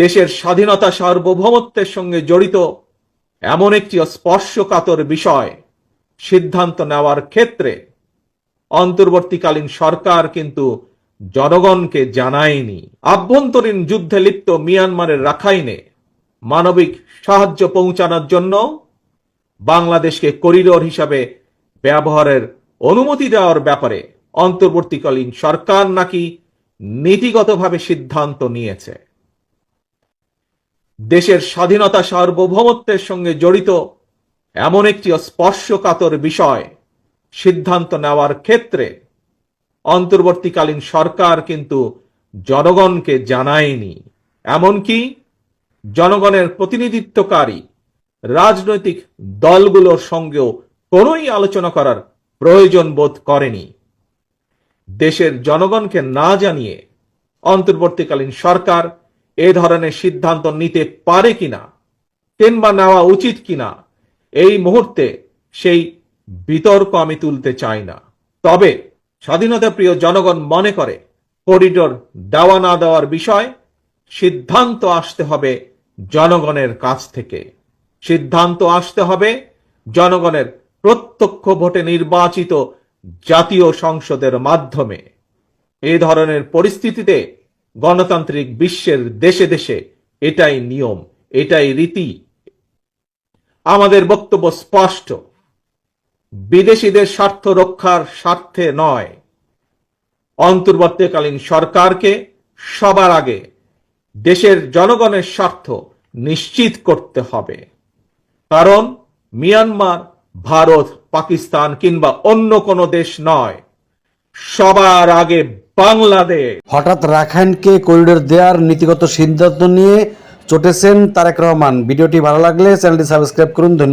দেশের স্বাধীনতা সার্বভৌমত্বের সঙ্গে জড়িত এমন একটি স্পর্শকাতর বিষয় সিদ্ধান্ত নেওয়ার ক্ষেত্রে অন্তর্বর্তীকালীন সরকার কিন্তু জনগণকে জানায়নি। আভ্যন্তরীণ যুদ্ধে লিপ্ত মিয়ানমারের রাখাইনে মানবিক সাহায্য পৌঁছানোর জন্য বাংলাদেশকে করিডোর হিসাবে ব্যবহারের অনুমতি দেওয়ার ব্যাপারে অন্তর্বর্তীকালীন সরকার নাকি নীতিগতভাবে সিদ্ধান্ত নিয়েছে। দেশের স্বাধীনতা সার্বভৌমত্বের সঙ্গে জড়িত এমন একটি স্পর্শকাতর বিষয় সিদ্ধান্ত নেওয়ার ক্ষেত্রে অন্তর্বর্তীকালীন সরকার কিন্তু জনগণকে জানায়নি। এমনকি জনগণের প্রতিনিধিত্বকারী রাজনৈতিক দলগুলোর সঙ্গেও কোনোই আলোচনা করার প্রয়োজন বোধ করেনি। দেশের জনগণকে না জানিয়ে অন্তর্বর্তীকালীন সরকার এ ধরনের সিদ্ধান্ত নিতে পারে কিনা কিংবা নেওয়া উচিত কিনা এই মুহূর্তে সেই বিতর্ক আমি তুলতে চাই না। তবে স্বাধীনতা প্রিয় জনগণ মনে করে করিডোর দেওয়া না দেওয়ার বিষয় সিদ্ধান্ত আসতে হবে জনগণের কাছ থেকে। সিদ্ধান্ত আসতে হবে জনগণের প্রত্যক্ষ ভোটে নির্বাচিত জাতীয় সংসদের মাধ্যমে। এই ধরনের পরিস্থিতিতে গণতান্ত্রিক বিশ্বের দেশে দেশে এটাই নিয়ম, এটাই রীতি। আমাদের বক্তব্য স্পষ্ট, বিদেশিদের স্বার্থ রক্ষার স্বার্থে নয়, অন্তর্বর্তীকালীন সরকারকে সবার আগে দেশের জনগণের স্বার্থ নিশ্চিত করতে হবে। কারণ মিয়ানমার, ভারত, পাকিস্তান কিংবা অন্য কোনো দেশ নয়, সবার আগে বাংলাদেশ। হঠাৎ রাখাইনকে করিডোর দেওয়ার নীতিগত সিদ্ধান্ত নিয়ে চটেছেন তারেক রহমান। ভিডিওটি ভালো লাগলে চ্যানেলটি সাবস্ক্রাইব করুন। ধন্যবাদ।